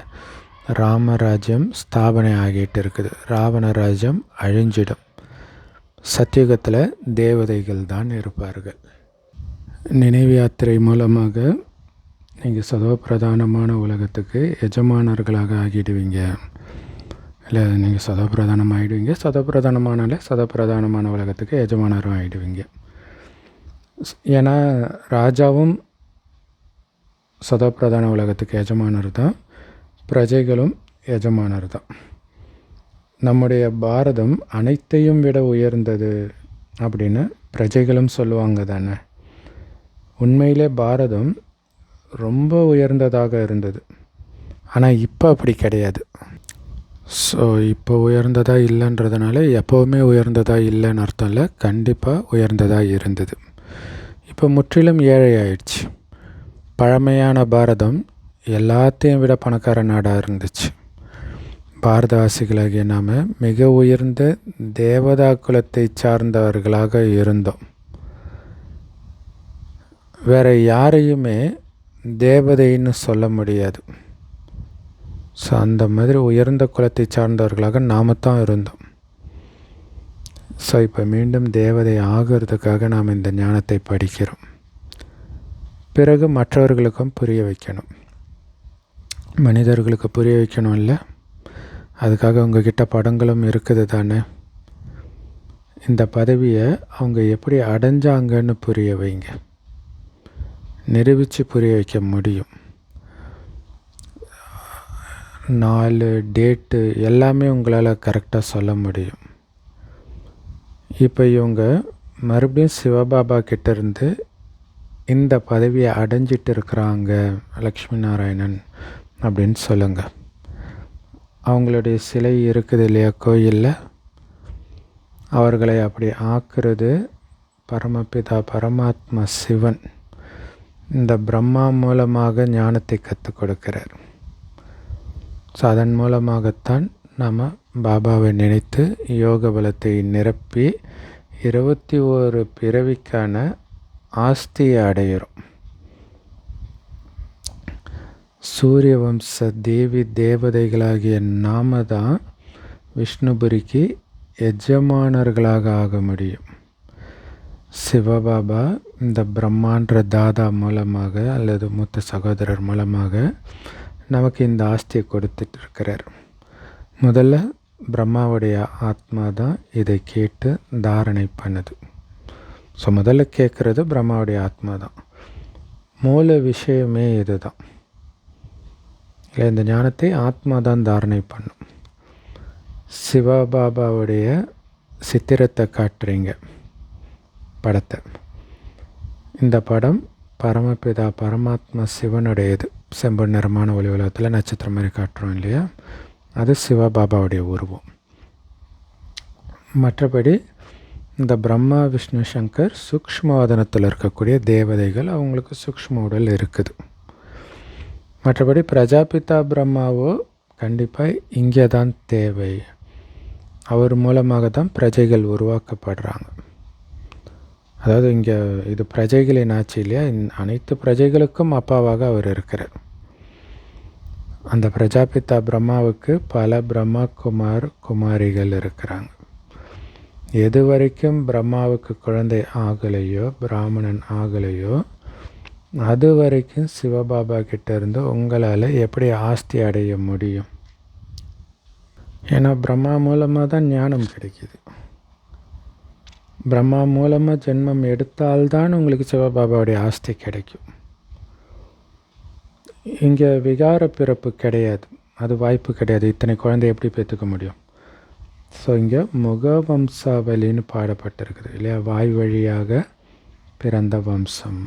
ராமராஜ்யம் ஸ்தாபனை ஆகிட்டு இருக்குது, ராவண ராஜ்யம் அழிஞ்சிடும். சத்தியுகத்தில் தேவதைகள் தான் இருப்பார்கள். நினைவு யாத்திரை மூலமாக நீங்கள் சதோப்பிரதானமான உலகத்துக்கு எஜமானர்களாக ஆகிடுவீங்க. இல்லை, நீங்கள் சதோப்பிரதானம் ஆகிடுவீங்க. சதோப்பிரதானமானாலே சதோப்பிரதானமான உலகத்துக்கு எஜமானரும் ஆகிடுவீங்க. ஏன்னா ராஜாவும் சதோப்பிரதான உலகத்துக்கு எஜமானர் தான், பிரஜைகளும் எஜமானர் தான். நம்முடைய பாரதம் அனைத்தையும் விட உயர்ந்தது அப்படின்னு பிரஜைகளும் சொல்லுவாங்க தானே. உண்மையிலே பாரதம் ரொம்ப உயர்ந்ததாக இருந்தது. ஆனால் இப்போ அப்படி கிடையாது. ஸோ இப்போ உயர்ந்ததாக இல்லைன்றதுனால எப்போவுமே உயர்ந்ததாக இல்லைன்னு அர்த்தம் இல்லை, கண்டிப்பாக உயர்ந்ததாக இருந்தது. இப்போ முற்றிலும் ஏழை ஆயிடுச்சு. பழமையான பாரதம் எல்லாத்தையும் விட பணக்கார நாடாக இருந்துச்சு. பாரதவாசிகளாகிய நாம் மிக உயர்ந்த தேவதா குலத்தை சார்ந்தவர்களாக இருந்தோம். வேறு யாரையுமே தேவதைன்னு சொல்ல முடியாது. ஸோ அந்த மாதிரி உயர்ந்த குலத்தை சார்ந்தவர்களாக நாம் தான் இருந்தோம். ஸோ இப்போ மீண்டும் தேவதை ஆகிறதுக்காக நாம் இந்த ஞானத்தை படிக்கிறோம். பிறகு மற்றவர்களுக்கும் புரிய வைக்கணும், மனிதர்களுக்கு புரிய வைக்கணும் இல்லை? அதுக்காக உங்ககிட்ட படங்களும் இருக்குது தானே. இந்த பதவியை அவங்க எப்படி அடைஞ்சாங்கன்னு புரிய வைங்க, நிரூபித்து புரிய வைக்க முடியும். 4 டேட்டு எல்லாமே உங்களால் கரெக்டாக சொல்ல முடியும். இப்போ இவங்க மறுபடியும் சிவபாபா கிட்டேருந்து இந்த பதவியை அடைஞ்சிட்டு இருக்கிறாங்க லக்ஷ்மி நாராயணன் அப்படின்னு சொல்லுங்கள். அவங்களுடைய சிலை இருக்குது இல்லையா கோயிலில், அவர்களை அப்படி ஆக்குறது பரமபிதா பரமாத்மா சிவன் இந்த பிரம்மா மூலமாக ஞானத்தை கற்றுக் கொடுக்கிறார். ஸோ அதன் மூலமாகத்தான் நாம் பாபாவை நினைத்து யோக பலத்தை நிரப்பி 21 பிறவிக்கான ஆஸ்தியை அடைகிறோம். சூரிய வம்ச தேவி தேவதைகளாகிய நாம தான் விஷ்ணுபுரிக்கு எஜமானர்களாக ஆக முடியும். சிவபாபா இந்த பிரம்மாண்ட தாதா மூலமாக அல்லது மூத்த சகோதரர் மூலமாக நமக்கு இந்த ஆஸ்தியை கொடுத்துட்டு இருக்கிறார். முதல்ல பிரம்மாவுடைய ஆத்மா தான் இதை கேட்டு தாரணை பண்ணுது. ஸோ முதல்ல கேட்குறது பிரம்மாவுடைய ஆத்மா தான். மூல விஷயமே இது தான் இல்லை, இந்த ஞானத்தை ஆத்மா தான் தாரணை பண்ணும். சிவபாபாவுடைய சித்திரத்தை காட்டுறீங்க, படத்தை. இந்த படம் பரமபிதா பரமாத்மா சிவனுடையது. செம்பு நிறமான ஒளி உலகத்தில் நட்சத்திரம் மாதிரி காட்டுறோம் இல்லையா, அது சிவபாபாவுடைய உருவம். மற்றபடி இந்த பிரம்மா விஷ்ணு சங்கர் சூக்ஷ்மவாதனத்தில் இருக்கக்கூடிய தேவதைகள், அவங்களுக்கு சூக்ஷ்ம உடல் இருக்குது. மற்றபடி பிரஜாபிதா பிரம்மாவோ கண்டிப்பாக இங்கே தான் தேவை. அவர் மூலமாக தான் பிரஜைகள் உருவாக்கப்படுறாங்க. அதாவது இங்கே இது பிரஜைகளின் ஆட்சி இல்லையா, அனைத்து பிரஜைகளுக்கும் அப்பாவாக அவர் இருக்கிறார். அந்த பிரஜாபிதா பிரம்மாவுக்கு பல பிரம்மா குமாரிகள் இருக்கிறாங்க. எது வரைக்கும் பிரம்மாவுக்கு குழந்தை ஆகலையோ, பிராமணன் ஆகலையோ, அது வரைக்கும் சிவபாபா கிட்டேருந்து உங்களால் எப்படி ஆஸ்தி அடைய முடியும்? ஏன்னா பிரம்மா மூலமாக தான் ஞானம் கிடைக்கிது. பிரம்மா மூலமாக ஜென்மம் எடுத்தால்தான் உங்களுக்கு சிவபாபாவுடைய ஆஸ்தி கிடைக்கும். இங்கே விகார பிறப்பு கிடையாது, அது வாய்ப்பு கிடையாது. இத்தனை குழந்தை எப்படி பெற்றுக்க முடியும்? ஸோ இங்கே முகவம்சாவளின்னு பாடப்பட்டிருக்குது இல்லையா, வாய் வழியாக பிறந்த வம்சம்.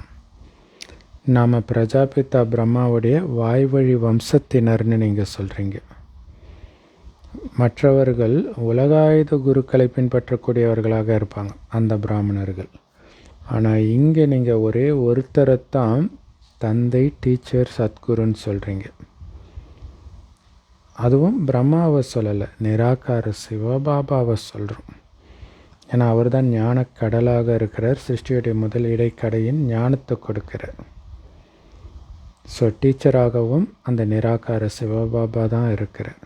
நாம் பிரஜாபிதா பிரம்மாவுடைய வாய் வழி வம்சத்தினர்னு நீங்கள் சொல்கிறீங்க. மற்றவர்கள் உலகாயுத குருக்களை பின்பற்றக்கூடியவர்களாக இருப்பாங்க, அந்த பிராமணர்கள். ஆனால் இங்கே நீங்கள் ஒரே ஒருத்தரைத்தான் தந்தை, டீச்சர், சத்குருன்னு சொல்கிறீங்க. அதுவும் பிரம்மாவை சொல்லலை, நிராகார சிவபாபாவை சொல்கிறோம். ஏன்னா அவர் தான் ஞான கடலாக இருக்கிறார், சிருஷ்டியுடைய முதல் இடைக்கடையின் ஞானத்தை கொடுக்கிறார். ஸோ டீச்சராகவும் அந்த நிராகார சிவபாபா தான் இருக்கிறார்.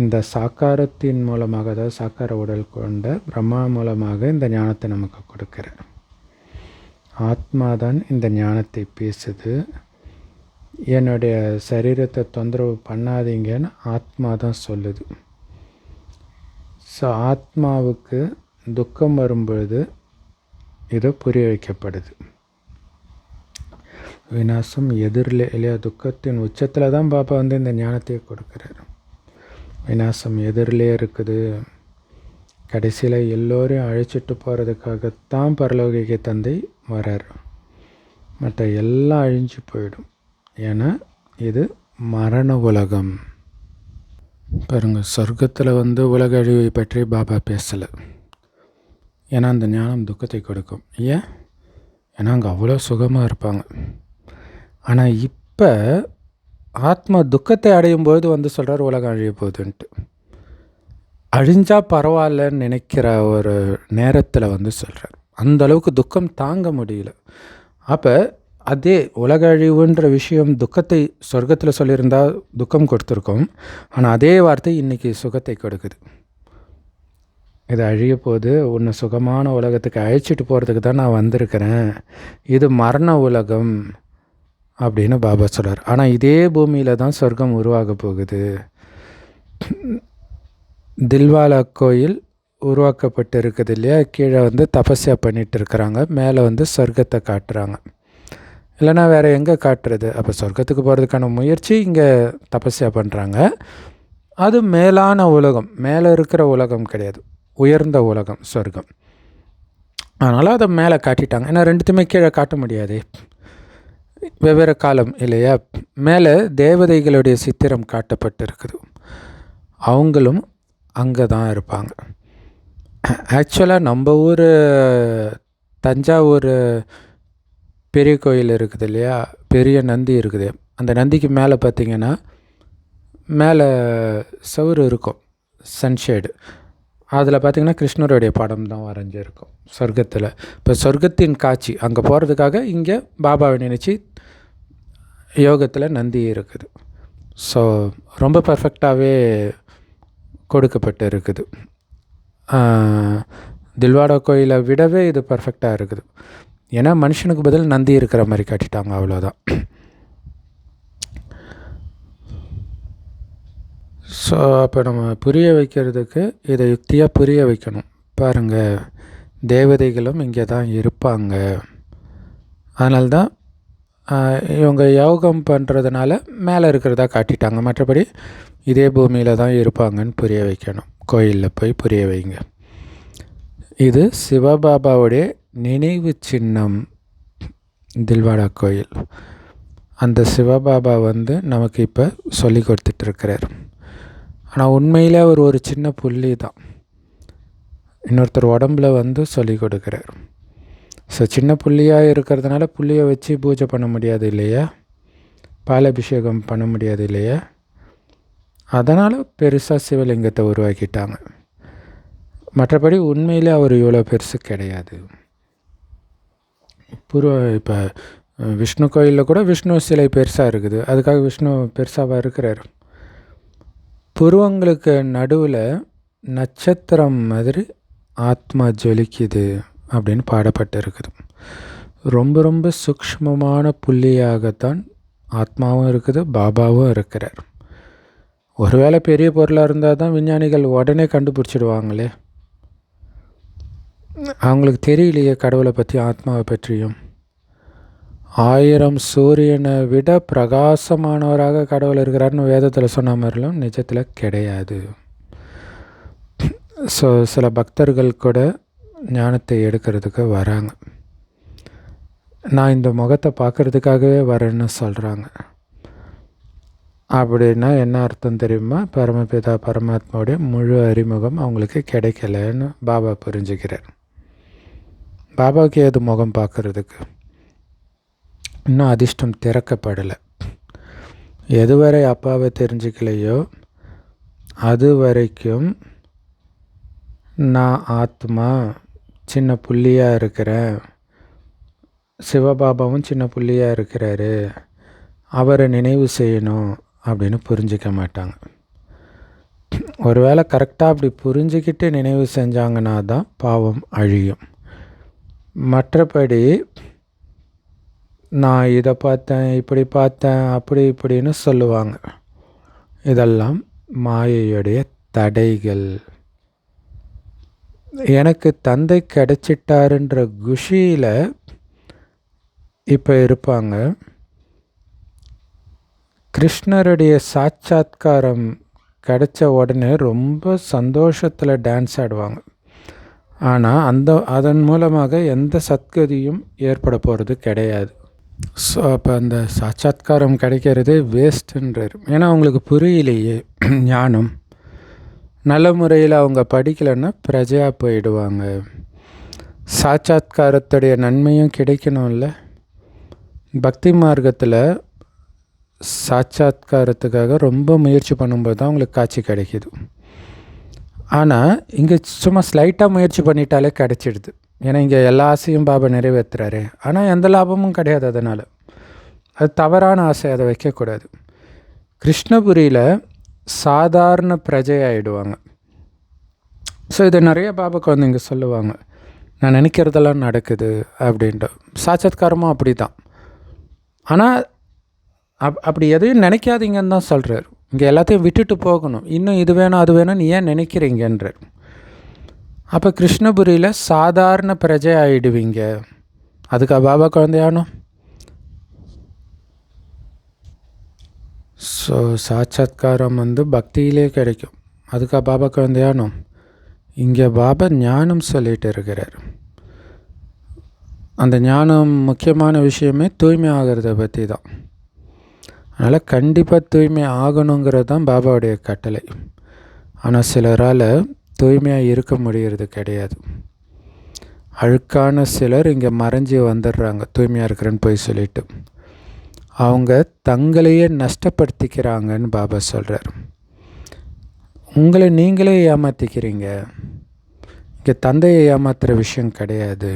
இந்த சாக்காரத்தின் மூலமாக, அதாவது சாக்கார உடல் கொண்ட பிரம்மா மூலமாக இந்த ஞானத்தை நமக்கு கொடுக்கிறார். ஆத்மா தான் இந்த ஞானத்தை பேசுது. என்னுடைய சரீரத்தை தொந்தரவு பண்ணாதீங்கன்னு ஆத்மா தான் சொல்லுது. ஸோ ஆத்மாவுக்கு துக்கம் வரும்பொழுது இது புரிய வைக்கப்படுது. விநாசம் எதிரில் இல்லையா, துக்கத்தின் உச்சத்தில் தான் பாபா இந்த ஞானத்தை கொடுக்குறாரு. விநாசம் எதிரிலே இருக்குது. கடைசியில் எல்லோரையும் அழைச்சிட்டு போகிறதுக்காகத்தான் பரலோகிக தந்தை வரார். மற்ற எல்லாம் அழிஞ்சு போயிடும். ஏன்னா இது மரண உலகம். பாருங்கள், சொர்க்கத்தில் உலக அழிவை பற்றி பாபா பேசலை. ஏன்னா அந்த ஞானம் துக்கத்தை கொடுக்கும். ஏன்னா அங்கே அவ்வளோ சுகமாக இருப்பாங்க. ஆனால் இப்போ ஆத்மா துக்கத்தை அடையும் போது சொல்கிறார் உலகம் அழிய போகுதுன்ட்டு. அழிஞ்சால் பரவாயில்லன்னு நினைக்கிற ஒரு நேரத்தில் சொல்கிறார். அந்த அளவுக்கு துக்கம் தாங்க முடியல. அப்போ அதே உலக அழிவுன்ற விஷயம் துக்கத்தை சொர்க்கத்தில் சொல்லியிருந்தால் துக்கம் கொடுத்துருக்கோம். ஆனால் அதே வார்த்தை இன்றைக்கி சுகத்தை கொடுக்குது. இது அழிய போது உன்னை சுகமான உலகத்துக்கு அழைச்சிட்டு போகிறதுக்கு தான் நான் வந்திருக்கிறேன். இது மரண உலகம் அப்படின்னு பாபா சொல்கிறார். ஆனால் இதே பூமியில் தான் சொர்க்கம் உருவாக போகுது. தில்வாலா கோயில் உருவாக்கப்பட்டு இருக்குது இல்லையா, கீழே தபஸ்யா பண்ணிகிட்டு இருக்கிறாங்க, மேலே சொர்க்கத்தை காட்டுறாங்க. இல்லைனா வேறு எங்கே காட்டுறது? அப்போ சொர்க்கத்துக்கு போகிறதுக்கான முயற்சி இங்கே தபஸ்யா பண்ணுறாங்க. அது மேலான உலகம், மேலே இருக்கிற உலகம் கிடையாது, உயர்ந்த உலகம் சொர்க்கம். அதனால் அதை மேலே காட்டிட்டாங்க. ஏன்னா ரெண்டுத்தையுமே கீழே காட்ட முடியாது, வெவ்வேறு காலம் இல்லையா. மேலே தேவதைகளுடைய சித்திரம் காட்டப்பட்டு இருக்குது. அவங்களும் அங்கே தான் இருப்பாங்க. ஆக்சுவலாக நம்ம ஊர் தஞ்சாவூர் பெரிய கோயில் இருக்குது இல்லையா, பெரிய நந்தி இருக்குது. அந்த நந்திக்கு மேலே பார்த்திங்கன்னா மேலே சவுறு இருக்கும், சன்ஷேடு. அதில் பார்த்திங்கன்னா கிருஷ்ணருடைய படம் தான் வரைஞ்சிருக்கும் சொர்க்கத்தில். இப்போ சொர்க்கத்தின் காட்சி அங்கே போகிறதுக்காக இங்கே பாபாவை நினச்சி யோகத்தில் நந்தி இருக்குது. ஸோ ரொம்ப பர்ஃபெக்டாகவே கொடுக்கப்பட்டு இருக்குது. தில்வாடா கோயிலை விடவே இது பர்ஃபெக்டாக இருக்குது. ஏன்னா மனுஷனுக்கு பதில் நந்தி இருக்கிற மாதிரி காட்டிட்டாங்க, அவ்வளோதான். ஸோ அப்போ நம்ம புரிய வைக்கிறதுக்கு இதை யுக்தியாக புரிய வைக்கணும். பாருங்கள், தேவதைகளும் இங்கே தான் இருப்பாங்க. அதனால்தான் இவங்க யோகம் பண்ணுறதுனால மேலே இருக்கிறதா காட்டிட்டாங்க. மற்றபடி இதே பூமியில் தான் இருப்பாங்கன்னு புரிய வைக்கணும். கோயிலில் போய் புரிய வைங்க. இது சிவபாபாவுடைய நினைவு சின்னம் தில்வாடா கோயில். அந்த சிவபாபா நமக்கு இப்போ சொல்லி கொடுத்துட்ருக்கிறார். ஆனால் உண்மையில் அவர் ஒரு சின்ன புள்ளி தான், இன்னொருத்தர் உடம்புல சொல்லி கொடுக்குறார். ஸோ சின்ன புள்ளியாக இருக்கிறதுனால புள்ளியை வச்சு பூஜை பண்ண முடியாது இல்லையா, பாலாபிஷேகம் பண்ண முடியாது இல்லையா. அதனால் பெருசாக சிவலிங்கத்தை உருவாக்கிட்டாங்க. மற்றபடி உண்மையிலே அவர் இவ்வளோ பெருசு கிடையாது. இப்போ விஷ்ணு கோயிலில் கூட விஷ்ணு சிலை பெருசாக இருக்குது, அதுக்காக விஷ்ணு பெருசாக இருக்கிறார். புருவங்களுக்கு நடுவில் நட்சத்திரம் மாதிரி ஆத்மா ஜொலிக்குது அப்படின்னு பாடப்பட்டு இருக்குது. ரொம்ப ரொம்ப சூக்ஷ்மமான புள்ளியாகத்தான் ஆத்மாவும் இருக்குது, பாபாவும் இருக்கிறார். ஒருவேளை பெரிய பொருளாக இருந்தால் தான் விஞ்ஞானிகள் உடனே கண்டுபிடிச்சிடுவாங்களே. அவங்களுக்கு தெரியலையே கடவுளை பற்றி, ஆத்மாவை பற்றியும். 1000 சூரியனை விட பிரகாசமானவராக கடவுள் இருக்கிறாருன்னு வேதத்தில் சொன்ன மாதிரிலாம் நிஜத்தில் கிடையாது. ஸோ சில பக்தர்கள் கூட ஞானத்தை எடுக்கிறதுக்கு வராங்க. நான் இந்த முகத்தை பார்க்குறதுக்காகவே வரேன்னு சொல்கிறாங்க. அப்படின்னா என்ன அர்த்தம் தெரியுமா? பரமபிதா பரமாத்மாவுடைய முழு அறிமுகம் அவங்களுக்கு கிடைக்கலன்னு பாபா புரிஞ்சுக்கிறார். பாபாவுக்கு ஏது முகம் பார்க்குறதுக்கு? இன்னும் அதிர்ஷ்டம் திறக்கப்படலை. எதுவரை அப்பாவை தெரிஞ்சுக்கலையோ அது வரைக்கும் நான் ஆத்மா சின்ன புள்ளியாக இருக்கிறேன், சிவபாபாவும் சின்ன புள்ளியாக இருக்கிறாரு, அவரை நினைவு செய்யணும் அப்படின்னு புரிஞ்சிக்க மாட்டாங்க. ஒருவேளை கரெக்டாக அப்படி புரிஞ்சிக்கிட்டு நினைவு செஞ்சாங்கன்னா தான் பாவம் அழியும். மற்றபடி நான் இதை பார்த்தேன், இப்படி பார்த்தேன், அப்படி இப்படின்னு சொல்லுவாங்க. இதெல்லாம் மாயையுடைய தடைகள். எனக்கு தந்தை கிடைச்சிட்டாருன்ற குஷியில் இப்போ இருப்பாங்க. கிருஷ்ணருடைய சாட்சாத்காரம் கிடைச்ச உடனே ரொம்ப சந்தோஷத்தில் டான்ஸ் ஆடுவாங்க. ஆனால் அதன் மூலமாக எந்த சத்கதியும் ஏற்பட போகிறது கிடையாது. ஸோ அப்போ அந்த சாட்சாத்காரம் கிடைக்கிறதே வேஸ்ட்டுன்றார். ஏன்னா அவங்களுக்கு புரியலையே ஞானம். நல்ல முறையில் அவங்க படிக்கலைன்னா பிரஜையாக போயிடுவாங்க. சாட்சாத்காரத்துடைய நன்மையும் கிடைக்கணும்ல. பக்தி மார்க்கத்தில் சாட்சாத்காரத்துக்காக ரொம்ப முயற்சி பண்ணும்போது தான் அவங்களுக்கு காட்சி கிடைக்கிது. ஆனால் இங்கே சும்மா ஸ்லைட்டாக முயற்சி பண்ணிட்டாலே கிடச்சிடுது. ஏன்னா இங்கே எல்லா ஆசையும் பாபா நிறைவேற்றுறாரு. ஆனால் எந்த லாபமும் கிடையாது. அதனால் அது தவறான ஆசை, அதை வைக்கக்கூடாது. கிருஷ்ணபுரியில் சாதாரண பிரஜை ஆகிடுவாங்க. ஸோ இதை நிறைய பாபா குழந்தைங்க சொல்லுவாங்க, நான் நினைக்கிறதெல்லாம் நடக்குது அப்படின்ட்டு. சாட்சாத்காரமும் அப்படி தான். ஆனால் அப்படி எதையும் நினைக்காதீங்கன்னு தான் சொல்கிறார். இங்கே எல்லாத்தையும் விட்டுட்டு போகணும். இன்னும் இது வேணும் அது வேணும்னு ஏன் நினைக்கிறீங்கன்றார். அப்போ கிருஷ்ணபுரியில் சாதாரண பிரஜை ஆகிடுவீங்க. அதுக்கா பாபா குழந்தையானோ? ஸோ சாட்சாத்காரம் பக்தியிலே கிடைக்கும். அதுக்கா பாபா குழந்தையானோ? இங்கே பாபா ஞானம் சொல்லிகிட்டு இருக்கிறார். அந்த ஞானம் முக்கியமான விஷயமே தூய்மை ஆகிறத பற்றி தான். அதனால் கண்டிப்பாக தூய்மை ஆகணுங்கிறது தான் பாபாவுடைய கட்டளை. ஆனால் சிலரால் தூய்மையாக இருக்க முடிகிறது கிடையாது. அழுக்கான சிலர் இங்கே மறைஞ்சி வந்துடுறாங்க தூய்மையாக இருக்கிறேன்னு போய் சொல்லிட்டு. அவங்க தங்களையே நஷ்டப்படுத்திக்கிறாங்கன்னு பாபா சொல்கிறார். உங்களை நீங்களே ஏமாற்றிக்கிறீங்க. இங்கே தந்தையை ஏமாத்துகிற விஷயம் கிடையாது.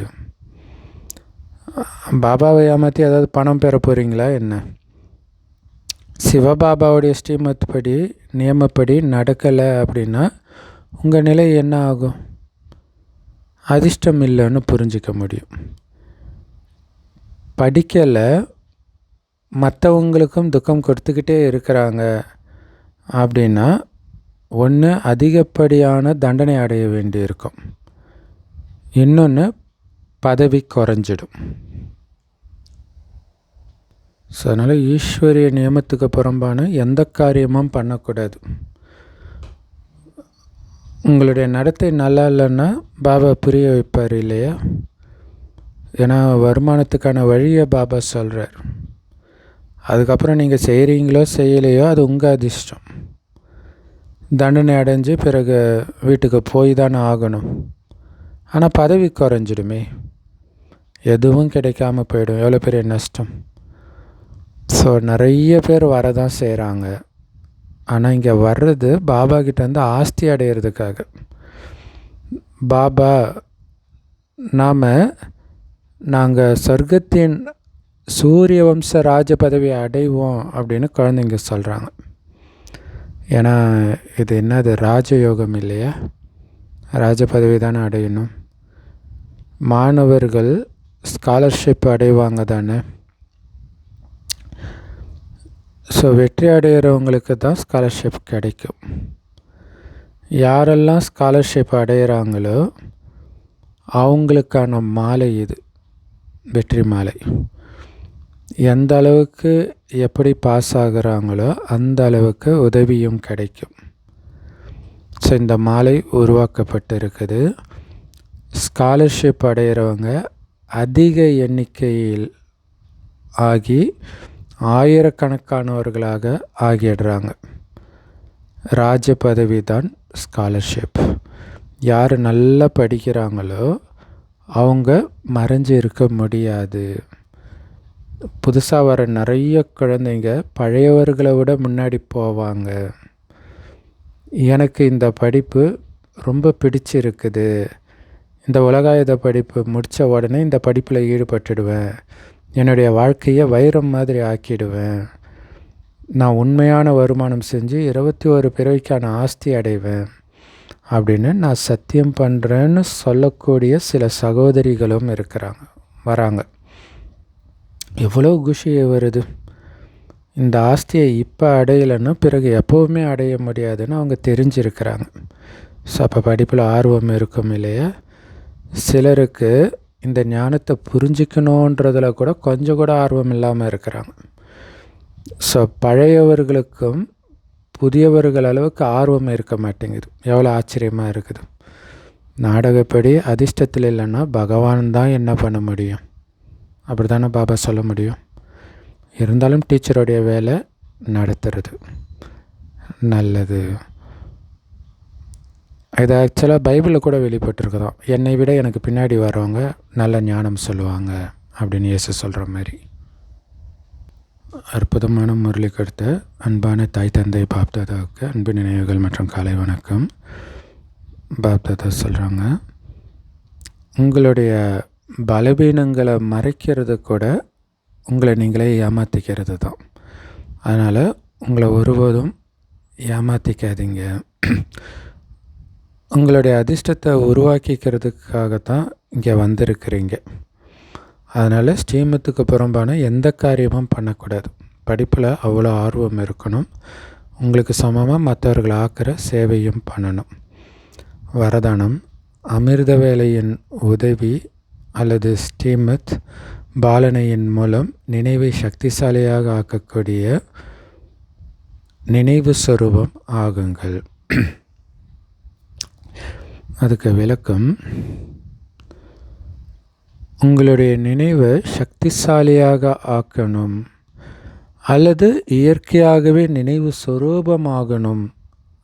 பாபாவை ஏமாற்றி அதாவது பணம் பெற போகிறீங்களா என்ன? சிவபாபாவுடைய ஸ்ரீமத் படி நியமப்படி நடக்கலை அப்படின்னா உங்கள் நிலை என்ன ஆகும்? அதிர்ஷ்டம் இல்லைன்னு புரிஞ்சிக்க முடியும். படிக்கலை, மற்றவங்களுக்கும் துக்கம் கொடுத்துக்கிட்டே இருக்கிறாங்க அப்படின்னா ஒன்று அதிகப்படியான தண்டனை அடைய வேண்டியிருக்கும், இன்னொன்று பதவி குறைஞ்சிடும். ஸோ அதனால் ஈஸ்வரிய நியமத்துக்கு புறம்பான எந்த காரியமும் பண்ணக்கூடாது. உங்களுடைய நடத்தை நல்லா இல்லைன்னா பாபா புரிய வைப்பார் இல்லையா? ஏன்னா வருமானத்துக்கான வழியை பாபா சொல்கிறார். அதுக்கப்புறம் நீங்கள் செய்கிறீங்களோ செய்யலையோ அது உங்கள் அதிர்ஷ்டம். தண்டனை அடைஞ்சு பிறகு வீட்டுக்கு போய் தானே ஆகணும். ஆனால் பதவி குறைஞ்சிடுமே, எதுவும் கிடைக்காம போயிடும். எவ்வளோ பெரிய நஷ்டம். ஸோ நிறைய பேர் வரதான் செய்கிறாங்க. ஆனால் இங்கே வர்றது பாபா கிட்டேருந்து ஆஸ்தி அடையிறதுக்காக. பாபா நாங்கள் சொர்க்கத்தின் சூரிய வம்ச ராஜ பதவியை அடைவோம் அப்படின்னு குழந்தைங்க சொல்கிறாங்க. ஏன்னா இது என்னது ராஜயோகம் இல்லையா? ராஜ பதவி தானே அடையணும். மாணவர்கள் ஸ்காலர்ஷிப் அடைவாங்க தானே. ஸோ வெற்றி அடைகிறவங்களுக்கு தான் ஸ்காலர்ஷிப் கிடைக்கும். யாரெல்லாம் ஸ்காலர்ஷிப் அடைகிறாங்களோ அவங்களுக்கான மாலை இது, வெற்றி மாலை. எந்த அளவுக்கு எப்படி பாஸ் ஆகுறாங்களோ அந்த அளவுக்கு உதவியும் கிடைக்கும். ஸோ இந்த மாலை உருவாக்கப்பட்டிருக்குது. ஸ்காலர்ஷிப் அடைகிறவங்க அதிக எண்ணிக்கையில் ஆகி ஆயிரக்கணக்கானவர்களாக ஆகிடுறாங்க. ராஜ பதவி தான் ஸ்காலர்ஷிப். யார் நல்லா படிக்கிறாங்களோ அவங்க மறைஞ்சு இருக்க முடியாது. புதுசாக வர நிறைய குழந்தைங்க பழையவர்களை விட முன்னாடி போவாங்க. எனக்கு இந்த படிப்பு ரொம்ப பிடிச்சிருக்குது, இந்த உலகாயுத படிப்பு முடித்த உடனே இந்த படிப்பில் ஈடுபட்டுடுவேன், என்னுடைய வாழ்க்கையை வைரம் மாதிரி ஆக்கிடுவேன், நான் உண்மையான வருமானம் செஞ்சு 21 பிறவிக்கான ஆஸ்தி அடைவேன் அப்படின்னு நான் சத்தியம் பண்ணுறேன்னு சொல்லக்கூடிய சில சகோதரிகளும் வராங்க. எவ்வளோ குஷி வருது. இந்த ஆஸ்தியை இப்போ அடையலைன்னா பிறகு எப்போவுமே அடைய முடியாதுன்னு அவங்க தெரிஞ்சிருக்கிறாங்க. ஸோ அப்போ படிப்பில் ஆர்வம் இருக்கும் இல்லையா? சிலருக்கு இந்த ஞானத்தை புரிஞ்சிக்கணுன்றதில் கூட கொஞ்சம் கூட ஆர்வம் இல்லாமல் இருக்கிறாங்க. ஸோ பழையவர்களுக்கும் புதியவர்கள் அளவுக்கு ஆர்வம் இருக்க மாட்டேங்குது. எவ்வளோ ஆச்சரியமாக இருக்குது. நாடகப்படி அதிர்ஷ்டத்தில் இல்லைன்னா பகவான் தான் என்ன பண்ண முடியும்? அப்படி தானே பாபா சொல்ல முடியும். இருந்தாலும் டீச்சருடைய வேலை நடத்துறது நல்லது. இது ஆக்சுவலாக பைபிளில் கூட வெளிப்பட்டிருக்குதான். என்னை விட எனக்கு பின்னாடி வரவங்க நல்ல ஞானம் சொல்லுவாங்க அப்படின்னு இயேசு சொல்கிற மாதிரி. அற்புதமான முரளி கொடுத்த அன்பான தாய் தந்தை பாப்தாதாவுக்கு அன்பு நினைவுகள் மற்றும் காலை வணக்கம். பாப்தாதா சொல்கிறாங்க, உங்களுடைய பலவீனங்களை மறைக்கிறது கூட உங்களை நீங்களே ஏமாற்றிக்கிறது தான். அதனால் உங்களை ஒருபோதும் ஏமாற்றிக்காதீங்க. உங்களுடைய அதிர்ஷ்டத்தை உருவாக்கிக்கிறதுக்காகத்தான் இங்கே வந்திருக்கிறீங்க. அதனால் ஸ்ரீமத்துக்கு புறம்பான எந்த காரியமும் பண்ணக்கூடாது. படிப்பில் அவ்வளோ ஆர்வம் இருக்கணும். உங்களுக்கு சமமாக மற்றவர்களை ஆக்கிற சேவையும் பண்ணணும். வரதானம்: அமிர்த வேலையின் உதவி அல்லது ஸ்ரீமத் பாலனையின் மூலம் நினைவை சக்திசாலியாக ஆக்கக்கூடிய நினைவு சொரூபம் ஆகுங்கள். அதுக்கு விளக்கம்: உங்களுடைய நினைவை சக்திசாலியாக ஆக்கணும் அல்லது இயற்கையாகவே நினைவு சொரூபமாகணும்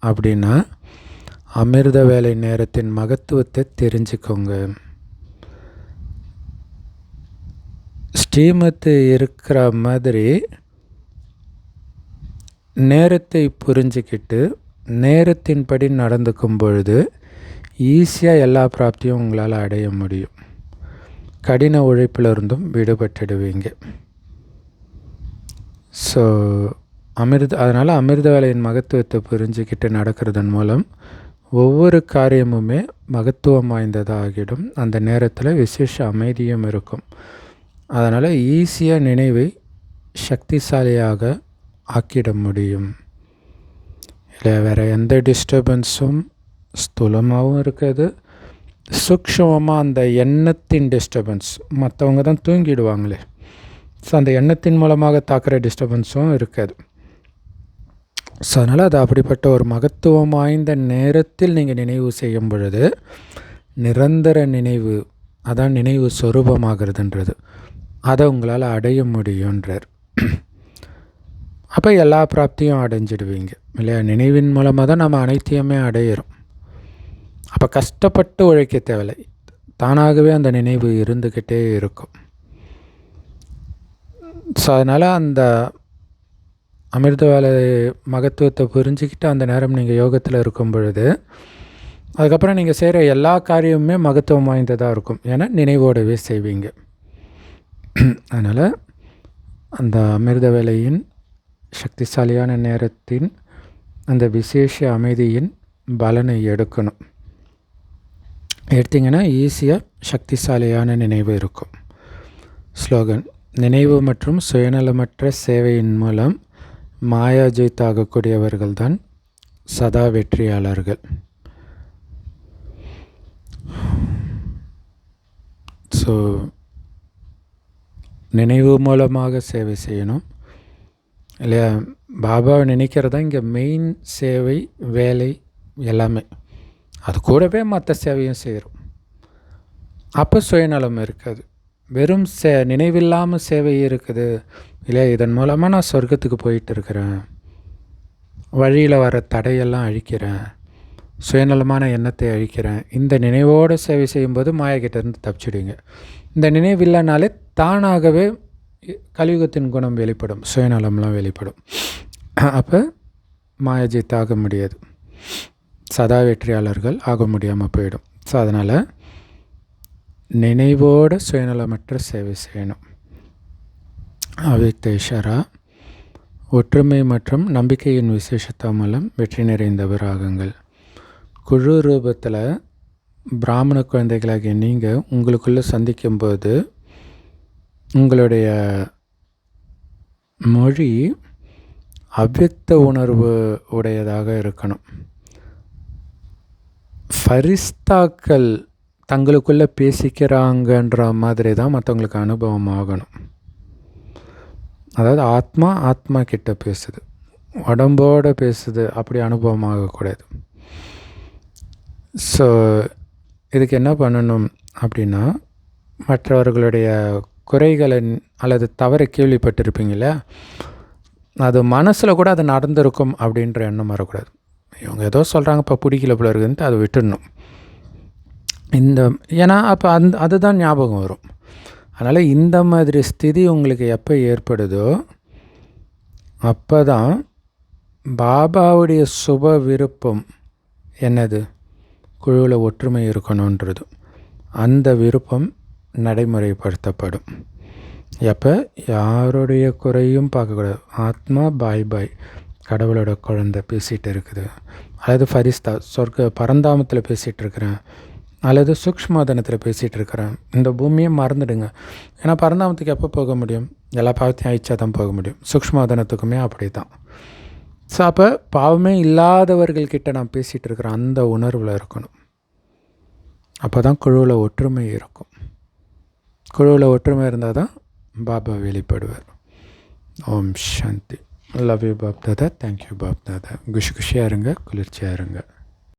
அப்படின்னா அமிர்த வேலை நேரத்தின் மகத்துவத்தை தெரிஞ்சுக்கோங்க. ஸ்ரீமத்து இருக்கிற மாதிரி நேரத்தை புரிஞ்சிக்கிட்டு நேரத்தின்படி நடந்துக்கும் பொழுது ஈஸியாக எல்லா பிராப்தியும் உங்களால் அடைய முடியும். கடின உழைப்பிலிருந்தும் விடுபட்டுடுவீங்க. ஸோ அதனால் அமிர்த வேலையின் மகத்துவத்தை புரிஞ்சிக்கிட்டு நடக்கிறதன் மூலம் ஒவ்வொரு காரியமுமே மகத்துவம் வாய்ந்ததாகிடும். அந்த நேரத்தில் விசேஷ அமைதியும் இருக்கும். அதனால் ஈஸியாக நினைவை சக்திசாலியாக ஆக்கிட முடியும். இல்லை வேறு எந்த டிஸ்டர்பன்ஸும் ஸ்தூலமாகவும் இருக்காது. சூக்ஷ்மமாக அந்த எண்ணத்தின் டிஸ்டர்பன்ஸ், மற்றவங்க தான் தூங்கிடுவாங்களே, ஸோ அந்த எண்ணத்தின் மூலமாக தாக்குற டிஸ்டர்பன்ஸும் இருக்காது. ஸோ அதனால் அது அப்படிப்பட்ட ஒரு மகத்துவம் வாய்ந்த நேரத்தில் நீங்கள் நினைவு செய்யும் பொழுது நிரந்தர நினைவு, அதான் நினைவு சொரூபமாகிறதுன்றது, அதை உங்களால் அடைய முடியுன்றார். அப்போ எல்லா பிராப்தியும் அடைஞ்சிடுவீங்க இல்லையா? நினைவின் மூலமாக தான் நம்ம அனைத்தையுமே அடையிறோம். அப்போ கஷ்டப்பட்டு உழைக்க தேவையில்லை, தானாகவே அந்த நினைவு இருந்துக்கிட்டே இருக்கும். ஸோ அதனால் அந்த அமிர்த வேலை மகத்துவத்தை புரிஞ்சுக்கிட்டு அந்த நேரம் நீங்கள் யோகத்தில் இருக்கும் பொழுது அதுக்கப்புறம் நீங்கள் செய்கிற எல்லா காரியமுமே மகத்துவம் வாய்ந்ததாக இருக்கும். ஏன்னா நினைவோடவே செய்வீங்க. அதனால் அந்த அமிர்த வேலையின் சக்திசாலியான நேரத்தின் அந்த விசேஷ அமைதியின் பலனை எடுக்கணும். எடுத்திங்கன்னா ஈஸியாக சக்திசாலியான நினைவு இருக்கும். ஸ்லோகன்: நினைவு மற்றும் சுயநலமற்ற சேவையின் மூலம் மாயாஜித் ஆகக்கூடியவர்கள் தான் சதா வெற்றியாளர்கள். ஸோ நினைவு மூலமாக சேவை செய்யணும் இல்லையா? பாபாவை நினைக்கிறதா இங்கே மெயின் சேவை, வேலை எல்லாமே. அது கூடவே மற்ற சேவையும் செய்கிறோம். அப்போ சுயநலம் இருக்காது. வெறும் நினைவில்லாமல் சேவை இருக்குது இல்லையா? இதன் மூலமாக நான் சொர்க்கத்துக்கு போயிட்டு இருக்கிறேன், வழியில் வர தடையெல்லாம் அழிக்கிறேன், சுயநலமான எண்ணத்தை அழிக்கிறேன். இந்த நினைவோடு சேவை செய்யும்போது மாயக்கிட்டேருந்து தப்பிச்சிடுங்க. இந்த நினைவில்லைனாலே தானாகவே கலியுகத்தின் குணம் வெளிப்படும், சுயநலம்லாம் வெளிப்படும். அப்போ மாயஜித் ஆக முடியாது, சதா வெற்றியாளர்கள் ஆக முடியாமல் போயிடும். ஸோ அதனால் நினைவோடு சுயநலமற்ற சேவை செய்யணும். அவ்யக்த இஷாரா: ஒற்றுமை மற்றும் நம்பிக்கையின் விசேஷத்தா மூலம் வெற்றி நிறைந்தவர் ஆகுங்கள். குழு ரூபத்தில் பிராமண குழந்தைகளாகிய நீங்கள் உங்களுக்குள்ளே சந்திக்கும்போது உங்களுடைய மொழி அவ்யக்த உணர்வு உடையதாக இருக்கணும். ஃபரிஸ்தாக்கள் தங்களுக்குள்ளே பேசிக்கிறாங்கன்ற மாதிரி தான் மற்றவங்களுக்கு அனுபவம் ஆகணும். அதாவது ஆத்மா கிட்ட பேசுது, உடம்போடு பேசுது, அப்படி அனுபவம் ஆகக்கூடாது. ஸோ இதுக்கு என்ன பண்ணணும் அப்படின்னா, மற்றவர்களுடைய குறைகளை அல்லது தவறை கேள்விப்பட்டிருப்பீங்கள, அது மனசில் கூட அது நடந்திருக்கும் அப்படின்ற எண்ணம் வரக்கூடாது. இவங்க ஏதோ சொல்கிறாங்க, இப்போ பிடிக்கல போல இருக்குதுன்ட்டு அதை விட்டுடணும். ஏன்னா அப்போ அதுதான் ஞாபகம் வரும். அதனால் இந்த மாதிரி ஸ்திதி உங்களுக்கு எப்போ ஏற்படுதோ அப்போ தான் பாபாவுடைய சுப விருப்பம் என்னது, குழுவில் ஒற்றுமை இருக்கணுன்றது, அந்த விருப்பம் நடைமுறைப்படுத்தப்படும். எப்போ யாருடைய குறையும் பார்க்கக்கூடாது. ஆத்மா பாய் கடவுளோட குழந்தை பேசிகிட்டு இருக்குது, அல்லது ஃபரிஸ்தா பரந்தாமத்தில் பேசிகிட்டு இருக்கிறேன், அல்லது சூக்ஷ்மதனத்தில் பேசிகிட்டு இருக்கிறேன். இந்த பூமியை மறந்துடுங்க. ஏன்னா பரந்தாமத்துக்கு எப்போ போக முடியும்? எல்லா பாவத்தையும் அழிச்சா தான் போக முடியும். சூக்ஷ்மதனத்துக்குமே அப்படி தான். ஸோ அப்போ பாவமே இல்லாதவர்கள்கிட்ட நான் பேசிகிட்டு இருக்கிறேன், அந்த உணர்வில் இருக்கணும். அப்போ தான் குழுவில் ஒற்றுமை இருக்கும். குழுவில் ஒற்றுமை இருந்தால் தான் பாபா வெளிப்படுவார். ஓம் சாந்தி. Love you Bap Dada. Thank you Bap Dada. குஷியாக இருங்க, குளிர்ச்சியாக இருங்க.